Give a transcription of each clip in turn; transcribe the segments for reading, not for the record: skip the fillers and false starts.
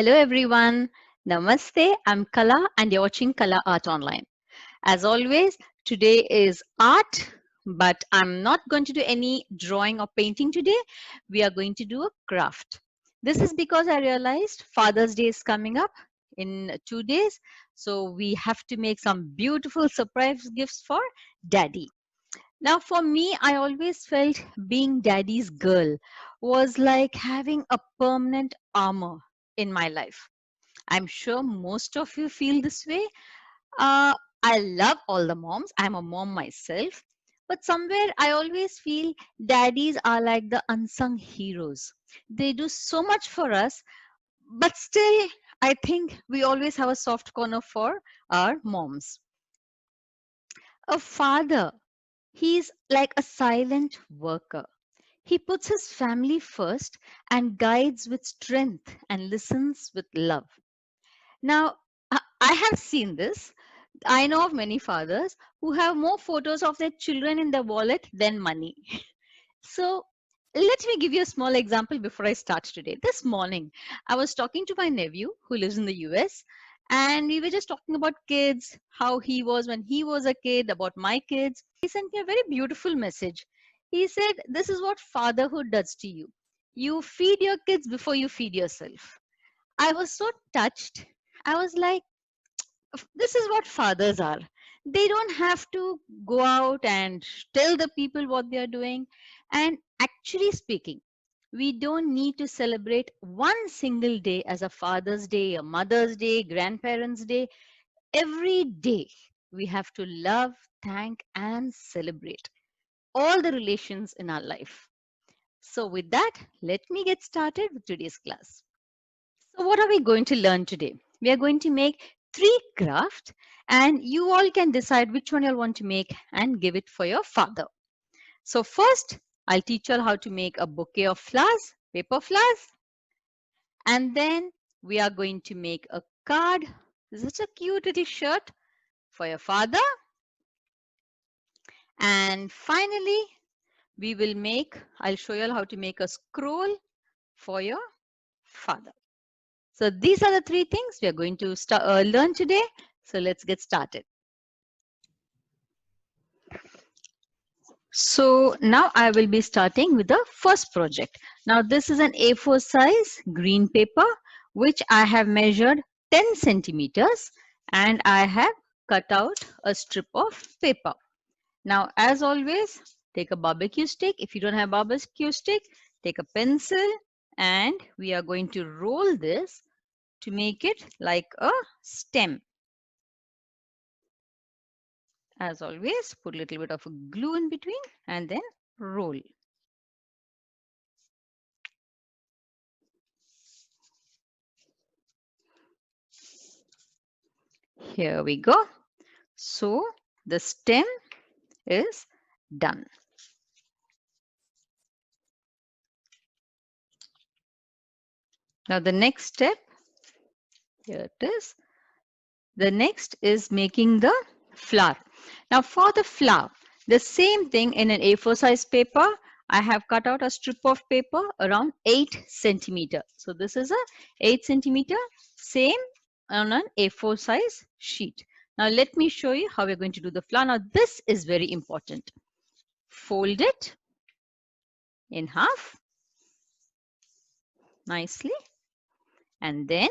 Hello everyone. Namaste. I'm Kala and you're watching Kala Art Online. As always, today is art, but I'm not going to do any drawing or painting today. We are going to do a craft. This is because I realized Father's Day is coming up in 2 days. So we have to make some beautiful surprise gifts for daddy. Now, for me, I always felt being daddy's girl was like having a permanent armor in my life. I'm sure most of you feel this way. I love all the moms. I'm a mom myself. But somewhere I always feel daddies are like the unsung heroes. They do so much for us, but still, I think we always have a soft corner for our moms. A father, he's like a silent worker. He puts his family first and guides with strength and listens with love. Now, I have seen this. I know of many fathers who have more photos of their children in their wallet than money. So, let me give you a small example before I start today. This morning, I was talking to my nephew who lives in the US, and we were just talking about kids, how he was when he was a kid, about my kids. He sent me a very beautiful message. He said, "This is what fatherhood does to you. You feed your kids before you feed yourself." I was so touched. I was like, this is what fathers are. They don't have to go out and tell the people what they are doing. And actually speaking, we don't need to celebrate one single day as a Father's Day, a Mother's Day, Grandparents' Day. Every day we have to love, thank, and celebrate all the relations in our life. So, with that, let me get started with today's class. So what are we going to learn today? We are going to make three crafts and you all can decide which one you'll want to make and give it for your father. So first, I'll teach you all how to make a bouquet of flowers, paper flowers. And then we are going to make a card. This is such a cute little shirt for your father. And finally, I'll show you all how to make a scroll for your father. So these are the three things we are going to learn today. So let's get started. So now I will be starting with the first project. Now this is an A4 size green paper which I have measured 10 centimeters and I have cut out a strip of paper. Now as always, take a barbecue stick. If you don't have barbecue stick, take a pencil and we are going to roll this to make it like a stem. As always, put a little bit of glue in between and then roll. Here we go. So the stem is done. Now the next step, here it is. The next is making the flower. Now for the flower, the same thing in an A4 size paper, I have cut out a strip of paper around 8 centimeter. So this is a 8 centimeter, same on an A4 size sheet. Now let me show you how we're going to do the flower. Now this is very important. Fold it in half nicely and then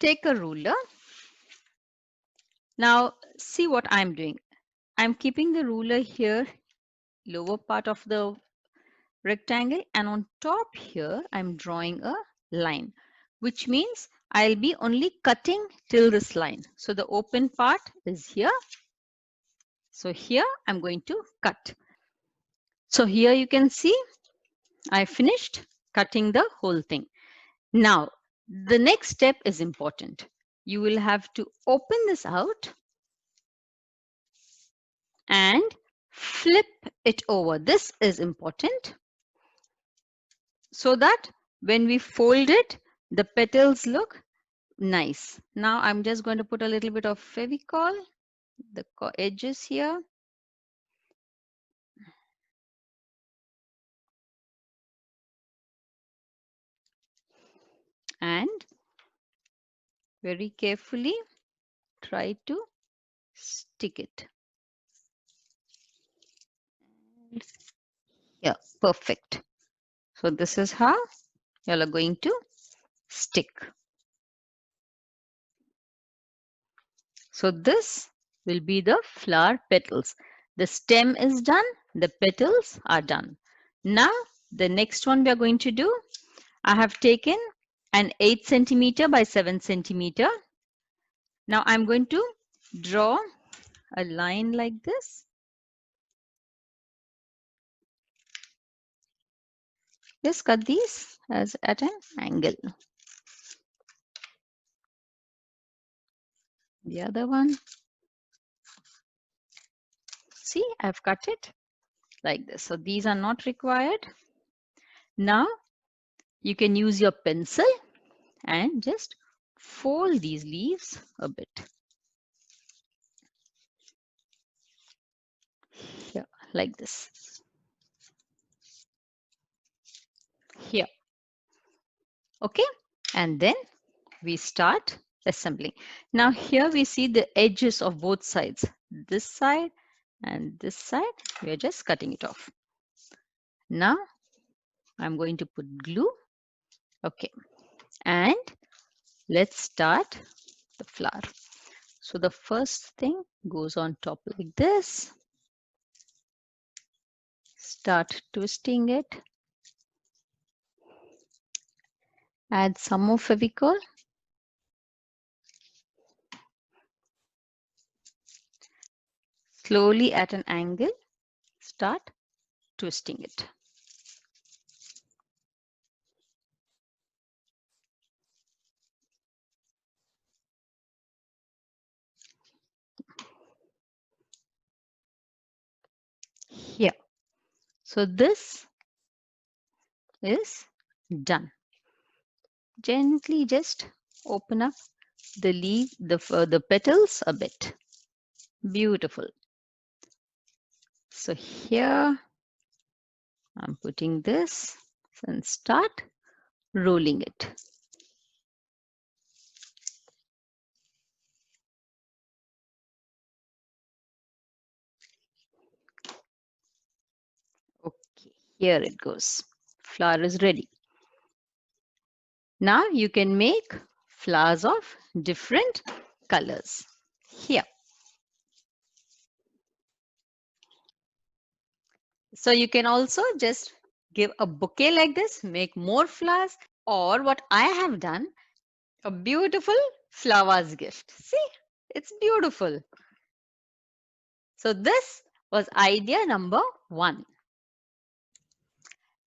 take a ruler. Now see what I'm doing. I'm keeping the ruler here, lower part of the rectangle, and on top here I'm drawing a line, which means I'll be only cutting till this line. So the open part is here. So here I'm going to cut. So here you can see I finished cutting the whole thing. Now the next step is important. You will have to open this out and flip it over. This is important so that when we fold it, the petals look nice. Now I'm just going to put a little bit of Fevicol, the edges here. and very carefully try to stick it. Yeah, perfect. So this is how you are going to stick. So this will be the flower petals. The stem is done, the petals are done. Now the next one we are going to do, I have taken an 8 centimeter by 7 centimeter. Now I'm going to draw a line like this. Just cut these as at an angle. The other one, see, I've cut it like this. So these are not required. Now you can use your pencil and just fold these leaves a bit. Here, like this. Here. Okay. And then we start assembling. Now here we see the edges of both sides. This side and this side. We are just cutting it off. Now I'm going to put glue. Okay. And let's start the flower. So the first thing goes on top like this. Start twisting it. Add some more Fevicol. Slowly at an angle, start twisting it. Here. So this is done. Gently just open up the leaf, the petals a bit. Beautiful. So here I'm putting this and start rolling it. Okay, here it goes. Flower is ready. Now you can make flowers of different colors. Here. So you can also just give a bouquet like this, make more flowers, or what I have done, a beautiful flowers gift. See, it's beautiful. So this was idea number 1.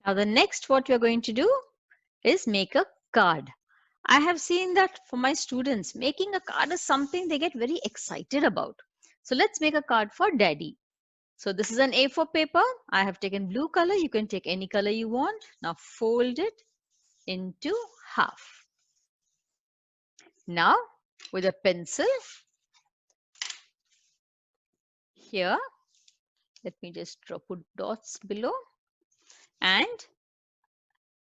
Now the next what we are going to do is make a card. I have seen that for my students, making a card is something they get very excited about. So let's make a card for daddy. So this is an A4 paper. I have taken blue color. You can take any color you want. Now fold it into half. Now with a pencil here, let me just put dots below, and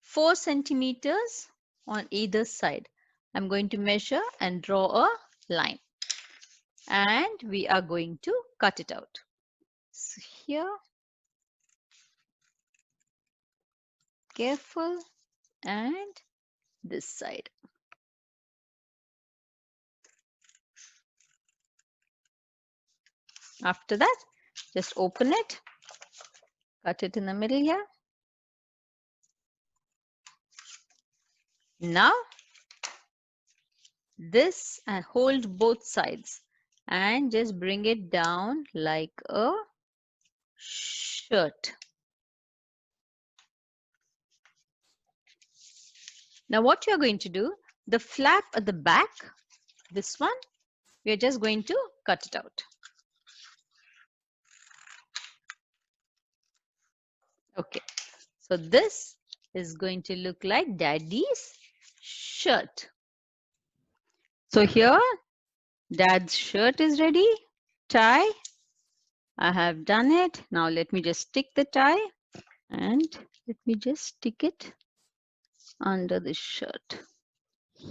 4 centimeters on either side. I'm going to measure and draw a line, and we are going to cut it out. So here, careful, and this side. After that, just open it, cut it in the middle here. Now, this and hold both sides and just bring it down like a shirt. Now what you're going to do, the flap at the back, this one, we are just going to cut it out. Okay, so this is going to look like daddy's shirt. So here, dad's shirt is ready. Tie, I have done it. Now let me just stick the tie, and let me just stick it under the shirt.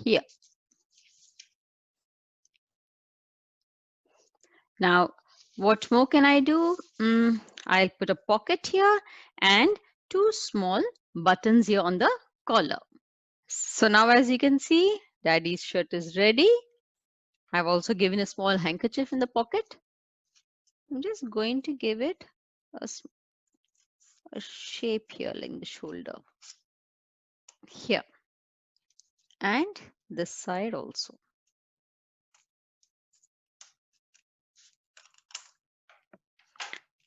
here. Now, what more can I do? I'll put a pocket here and two small buttons here on the collar. So now as you can see, Daddy's shirt is ready. I've also given a small handkerchief in the pocket. I'm just going to give it a shape here like the shoulder. Here. And this side also.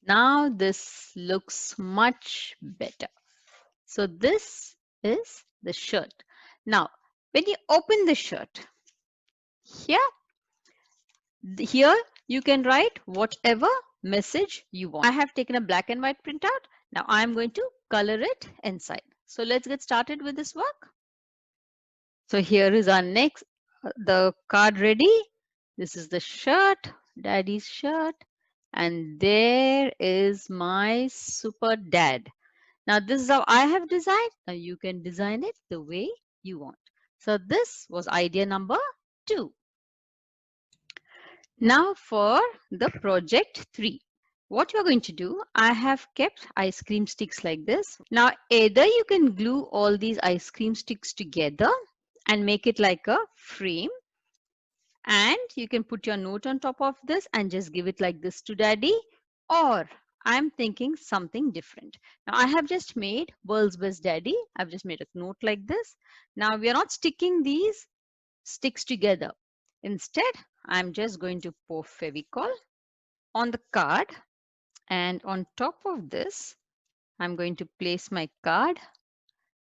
Now this looks much better. So this is the shirt. Now, when you open the shirt, here, here you can write whatever message you want. I have taken a black and white printout. Now I am going to color it inside. So let's get started with this work. So here is our next, the card ready. This is the shirt, Daddy's shirt. And there is my super dad. Now this is how I have designed. Now you can design it the way you want. So this was idea number 2. Now for the project 3. What you're going to do, I have kept ice cream sticks like this. Now either you can glue all these ice cream sticks together and make it like a frame, and you can put your note on top of this and just give it like this to Daddy, or I'm thinking something different. Now I have just made World's Best Daddy. I've just made a note like this. Now we are not sticking these sticks together. Instead, I'm just going to pour Fevicol on the card, and on top of this, I'm going to place my card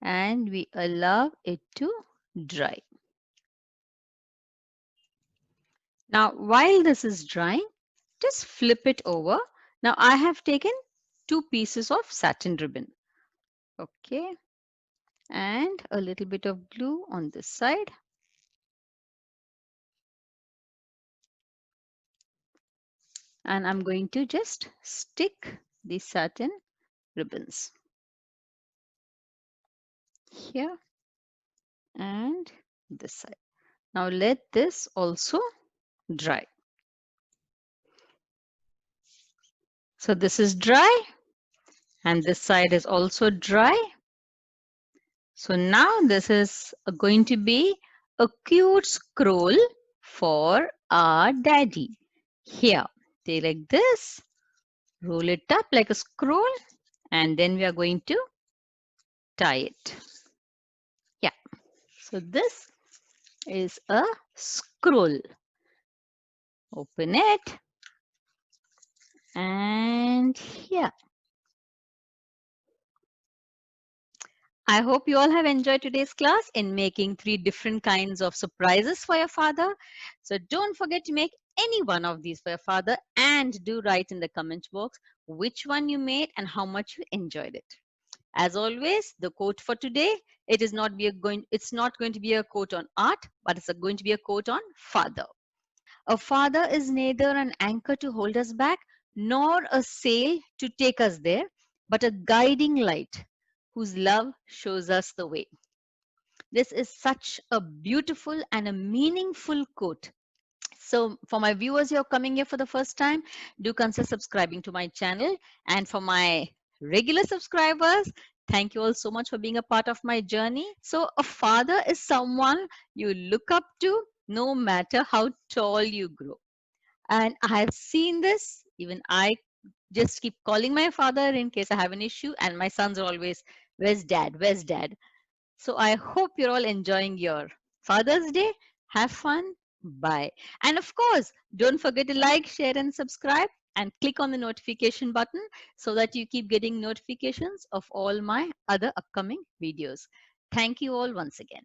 and we allow it to dry. Now, while this is drying, just flip it over. Now, I have taken 2 pieces of satin ribbon. Okay. And a little bit of glue on this side. And I'm going to just stick the satin ribbons here and this side. Now let this also dry. So this is dry and this side is also dry. So now this is going to be a cute scroll for our daddy. Here, take like this, roll it up like a scroll, and then we are going to tie it. Yeah, so this is a scroll. Open it, and here. I hope you all have enjoyed today's class in making 3 different kinds of surprises for your father. So don't forget to make any one of these for your father, and do write in the comment box which one you made and how much you enjoyed it. As always, the quote for today, it's not going to be a quote on art, but it's going to be a quote on father. A father is neither an anchor to hold us back, nor a sail to take us there, but a guiding light whose love shows us the way. This is such a beautiful and a meaningful quote. So for my viewers who are coming here for the first time, do consider subscribing to my channel. And for my regular subscribers, thank you all so much for being a part of my journey. So a father is someone you look up to no matter how tall you grow. And I have seen this. Even I just keep calling my father in case I have an issue, and my sons are always, "Where's dad? Where's dad?" So I hope you're all enjoying your Father's Day. Have fun. Bye. And of course, don't forget to like, share, and subscribe, and click on the notification button so that you keep getting notifications of all my other upcoming videos. Thank you all once again.